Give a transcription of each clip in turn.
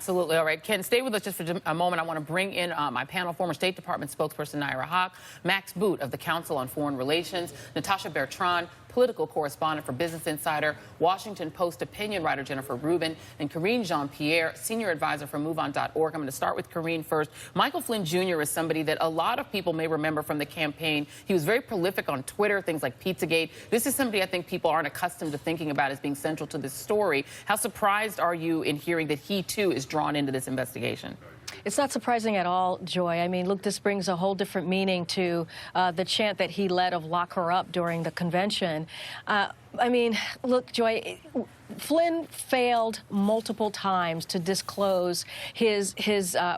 Absolutely. All right, Ken, stay with us just for a moment. I want to bring in my panel, former State Department spokesperson Nayyera, Max Boot of the Council on Foreign Relations, Natasha Bertrand, political correspondent for Business Insider, Washington Post opinion writer Jennifer Rubin, and Karine Jean-Pierre, senior advisor for MoveOn.org. I'm going to start with Karine first. Michael Flynn Jr. is somebody that a lot of people may remember from the campaign. He was very prolific on Twitter, things like Pizzagate. This is somebody I think people aren't accustomed to thinking about as being central to this story. How surprised are you in hearing that he, too, is drawn into this investigation? It's not surprising at all, Joy. I mean, look, this brings a whole different meaning to the chant that he led of "lock her up" during the convention. I mean, look, Joy, Flynn failed multiple times to disclose his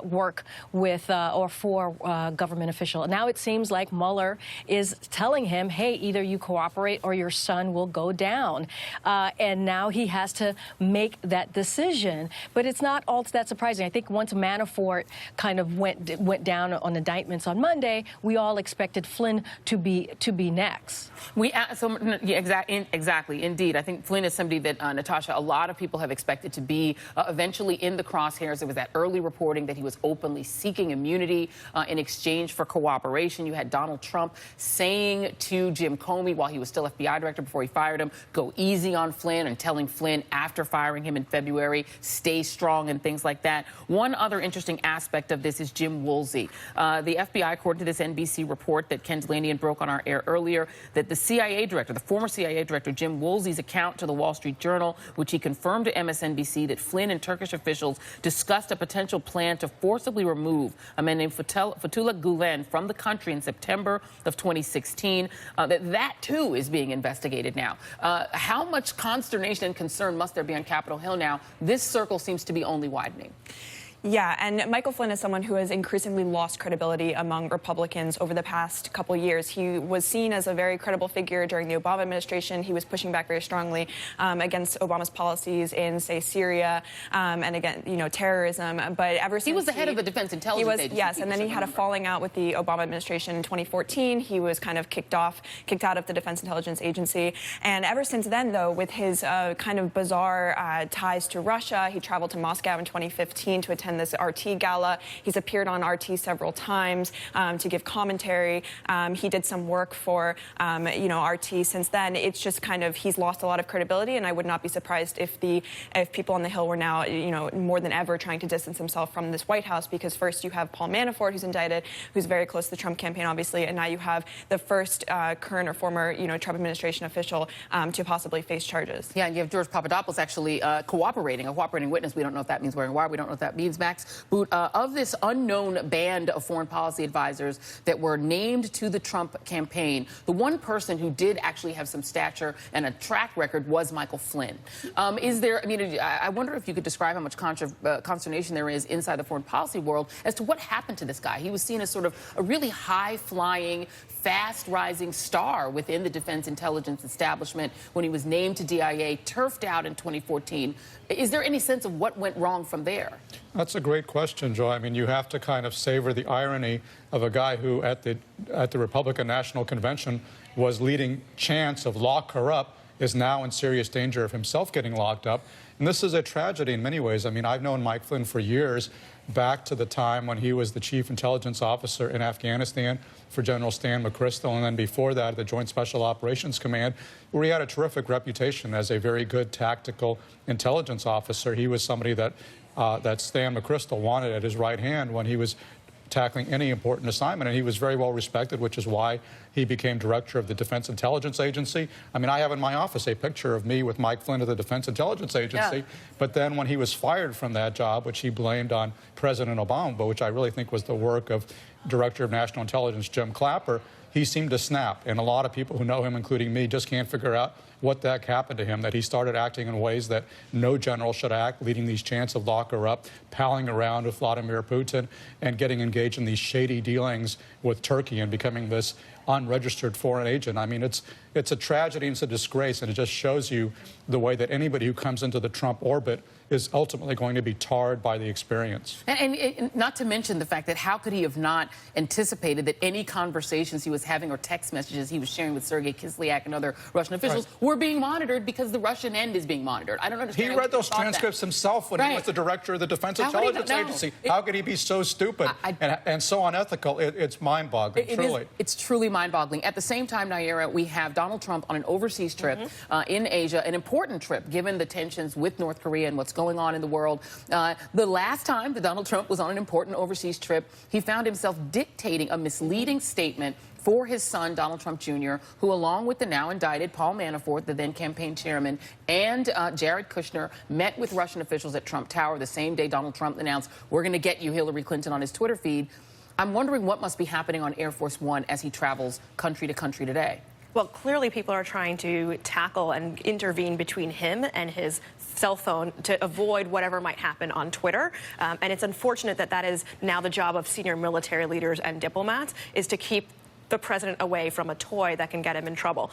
work with or for government official. Now it seems like Mueller is telling him, hey, either you cooperate or your son will go down. And now he has to make that decision. But it's not all that surprising. I think once Manafort kind of went down on indictments on Monday, we all expected Flynn to be next. Exactly, indeed. I think Flynn is somebody that, Natasha, a lot of people have expected to be eventually in the crosshairs. There was that early reporting that he was openly seeking immunity in exchange for cooperation. You had Donald Trump saying to Jim Comey while he was still FBI director before he fired him, go easy on Flynn, and telling Flynn after firing him in February, stay strong and things like that. One other interesting aspect of this is Jim Woolsey. The FBI, according to this NBC report that Ken Dilanian broke on our air earlier, that the CIA director, the former CIA director, Jim Woolsey's account to the Wall Street Journal, which he confirmed to MSNBC that Flynn and Turkish officials discussed a potential plan to forcibly remove a man named Fethullah Gulen from the country in September of 2016. That too is being investigated now. How much consternation and concern must there be on Capitol Hill now? This circle seems to be only widening. Yeah, and Michael Flynn is someone who has increasingly lost credibility among Republicans over the past couple of years. He was seen as a very credible figure during the Obama administration. He was pushing back very strongly against Obama's policies in, say, Syria and against, terrorism. But ever since he was the head of the Defense Intelligence Agency. Yes, and then he had a falling out with the Obama administration in 2014. He was kind of kicked out of the Defense Intelligence Agency. And ever since then, though, with his kind of bizarre ties to Russia, he traveled to Moscow in 2015 to attend this RT gala. He's appeared on RT several times to give commentary. He did some work for, RT since then. It's just kind of, he's lost a lot of credibility, and I would not be surprised if people on the Hill were now, more than ever trying to distance himself from this White House, because first you have Paul Manafort, who's indicted, who's very close to the Trump campaign, obviously, and now you have the first current or former, Trump administration official to possibly face charges. Yeah, and you have George Papadopoulos actually a cooperating witness. We don't know if that means wearing a wire. We don't know what that means. Max Boot, of this unknown band of foreign policy advisors that were named to the Trump campaign, the one person who did actually have some stature and a track record was Michael Flynn. I wonder if you could describe how much consternation there is inside the foreign policy world as to what happened to this guy. He was seen as sort of a really high-flying, fast-rising star within the defense intelligence establishment when he was named to DIA, turfed out in 2014. Is there any sense of what went wrong from there? That's a great question, Joy. I mean, you have to kind of savor the irony of a guy who at the Republican National Convention was leading chants of lock her up, is now in serious danger of himself getting locked up. And this is a tragedy in many ways. I mean, I've known Mike Flynn for years, back to the time when he was the chief intelligence officer in Afghanistan for General Stan McChrystal, and then before that, the Joint Special Operations Command, where he had a terrific reputation as a very good tactical intelligence officer. He was somebody that Stan McChrystal wanted at his right hand when he was tackling any important assignment, and he was very well respected, which is why he became director of the Defense Intelligence Agency. I mean, I have in my office a picture of me with Mike Flynn of the Defense Intelligence Agency, yeah. But then when he was fired from that job, which he blamed on President Obama, but which I really think was the work of Director of National Intelligence Jim Clapper, he seemed to snap, and a lot of people who know him, including me, just can't figure out what the heck happened to him, that he started acting in ways that no general should act, leading these chants of lock her up, palling around with Vladimir Putin, and getting engaged in these shady dealings with Turkey and becoming this unregistered foreign agent. I mean, it's a tragedy and it's a disgrace, and it just shows you the way that anybody who comes into the Trump orbit is ultimately going to be tarred by the experience. And not to mention the fact that how could he have not anticipated that any conversations he was having or text messages he was sharing with Sergei Kislyak and other Russian officials were being monitored because the Russian end is being monitored. I don't understand. He read those transcripts himself when he was the director of the Defense Intelligence Agency. How could he be so stupid and so unethical? It's mind-boggling, truly. It's truly mind-boggling. At the same time, Nayyera, we have Donald Trump on an overseas trip in Asia, an important trip given the tensions with North Korea and what's going on in the world. The last time that Donald Trump was on an important overseas trip, he found himself dictating a misleading statement for his son, Donald Trump Jr., who, along with the now indicted Paul Manafort, the then campaign chairman, and Jared Kushner, met with Russian officials at Trump Tower the same day Donald Trump announced, "We're going to get you, Hillary Clinton," on his Twitter feed. I'm wondering what must be happening on Air Force One as he travels country to country today. Well, clearly people are trying to tackle and intervene between him and his cell phone to avoid whatever might happen on Twitter. And it's unfortunate that that is now the job of senior military leaders and diplomats, is to keep the president away from a toy that can get him in trouble.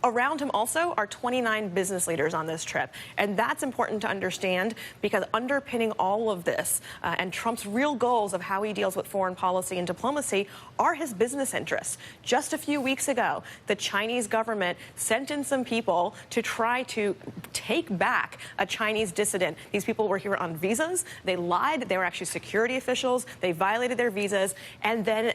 Around him also are 29 business leaders on this trip. And that's important to understand, because underpinning all of this and Trump's real goals of how he deals with foreign policy and diplomacy are his business interests. Just a few weeks ago, the Chinese government sent in some people to try to take back a Chinese dissident. These people were here on visas. They lied. They were actually security officials. They violated their visas. And then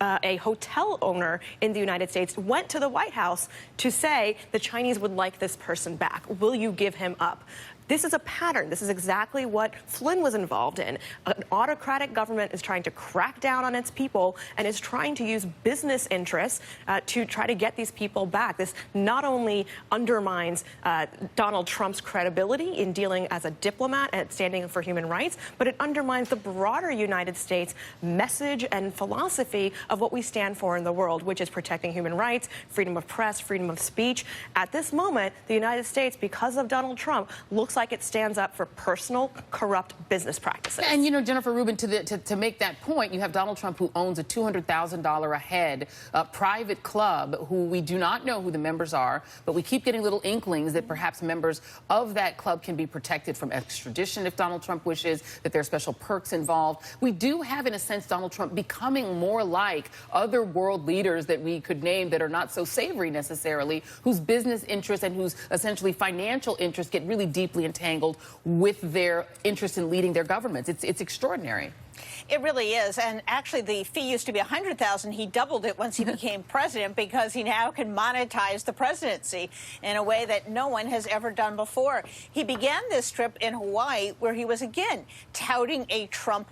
a hotel owner in the United States went to the White House to say the Chinese would like this person back. Will you give him up? This is a pattern. This is exactly what Flynn was involved in. An autocratic government is trying to crack down on its people and is trying to use business interests to try to get these people back. This not only undermines Donald Trump's credibility in dealing as a diplomat and standing for human rights, but it undermines the broader United States message and philosophy of what we stand for in the world, which is protecting human rights, freedom of press, freedom of speech. At this moment, the United States, because of Donald Trump, looks like it stands up for personal, corrupt business practices. And, you know, Jennifer Rubin, to make that point, you have Donald Trump, who owns a $200,000 a head private club, who we do not know who the members are, but we keep getting little inklings that perhaps members of that club can be protected from extradition if Donald Trump wishes, that there are special perks involved. We do have, in a sense, Donald Trump becoming more like other world leaders that we could name that are not so savory necessarily, whose business interests and whose essentially financial interests get really deeply entangled with their interest in leading their governments. It's extraordinary. It really is. And actually, the fee used to be $100,000. He doubled it once he became president, because he now can monetize the presidency in a way that no one has ever done before. He began this trip in Hawaii, where he was, again, touting a Trump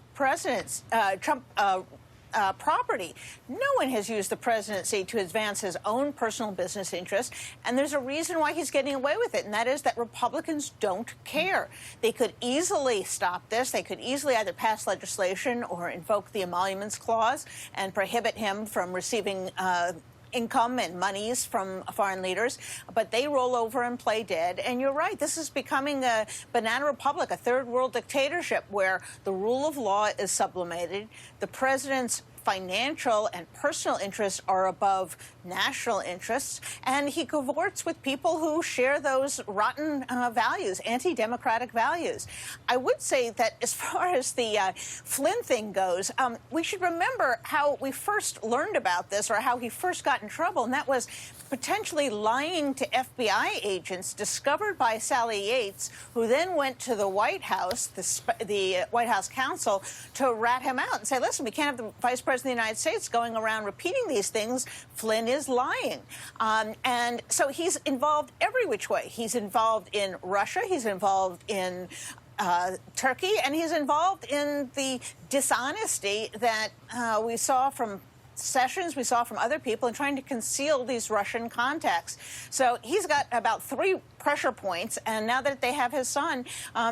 property. No one has used the presidency to advance his own personal business interests, and there's a reason why he's getting away with it, and that is that Republicans don't care. They could easily stop this. They could easily either pass legislation or invoke the Emoluments Clause and prohibit him from receiving income and monies from foreign leaders, but they roll over and play dead. And you're right, this is becoming a banana republic, a third world dictatorship, where the rule of law is sublimated. The president's financial and personal interests are above national interests, and he cavorts with people who share those rotten values, anti-democratic values. I would say that as far as the Flynn thing goes, we should remember how we first learned about this, or how he first got in trouble, and that was potentially lying to FBI agents discovered by Sally Yates, who then went to the White House, the White House counsel, to rat him out and say, listen, we can't have the Vice President of the United States going around repeating these things. Flynn is lying. And so he's involved every which way. He's involved in Russia. He's involved in Turkey. And he's involved in the dishonesty that we saw from Sessions, we saw from other people, in trying to conceal these Russian contacts. So he's got about 3 pressure points, and now that they have his son,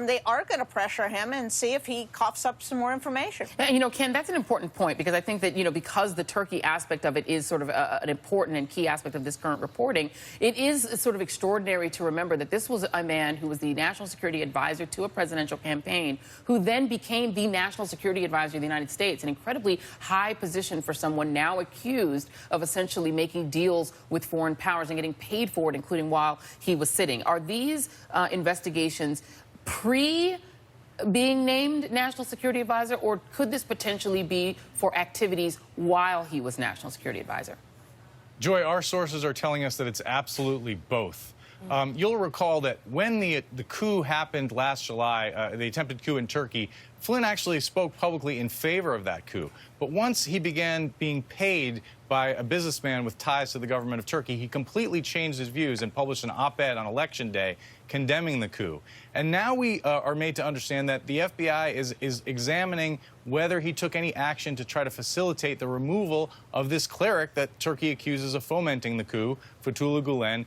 they are going to pressure him and see if he coughs up some more information. And, you know, Ken, that's an important point, because I think that, you know, because the Turkey aspect of it is sort of an important and key aspect of this current reporting, it is sort of extraordinary to remember that this was a man who was the national security advisor to a presidential campaign, who then became the national security advisor of the United States, an incredibly high position for someone now accused of essentially making deals with foreign powers and getting paid for it, including while he was sitting. Are these investigations being named National Security Advisor, or could this potentially be for activities while he was National Security Advisor? Joy, our sources are telling us that it's absolutely both. You'll recall that when the coup happened last July, the attempted coup in Turkey, Flynn actually spoke publicly in favor of that coup. But once he began being paid by a businessman with ties to the government of Turkey, he completely changed his views and published an op-ed on Election Day condemning the coup. And now we are made to understand that the FBI is examining whether he took any action to try to facilitate the removal of this cleric that Turkey accuses of fomenting the coup, Fethullah Gulen,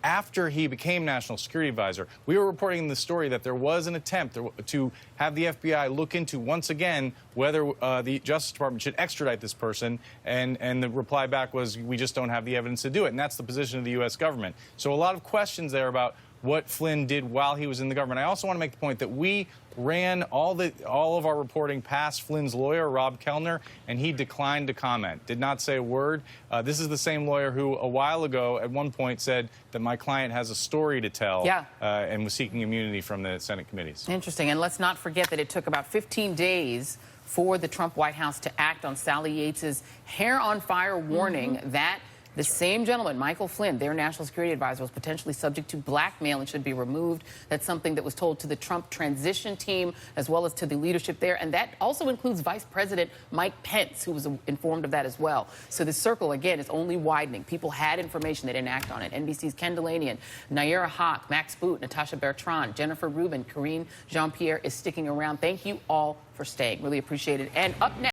after he became National Security Advisor. We were reporting in the story that there was an attempt to have the FBI look into, once again, whether the Justice Department should extradite this person, and the reply back was, we just don't have the evidence to do it, and that's the position of the U.S. government. So a lot of questions there about what Flynn did while he was in the government. I also want to make the point that we ran all of our reporting past Flynn's lawyer, Rob Kellner, and he declined to comment, did not say a word. This is the same lawyer who a while ago at one point said that my client has a story to tell, and was seeking immunity from the Senate committees. Interesting. And let's not forget that it took about 15 days for the Trump White House to act on Sally Yates's hair on fire warning that the same gentleman, Michael Flynn, their National Security Advisor, was potentially subject to blackmail and should be removed. That's something that was told to the Trump transition team as well as to the leadership there. And that also includes Vice President Mike Pence, who was informed of that as well. So the circle, again, is only widening. People had information. They didn't act on it. NBC's Ken Dilanian, Nayyera, Max Boot, Natasha Bertrand, Jennifer Rubin, Karine Jean-Pierre is sticking around. Thank you all for staying. Really appreciate it. And up next,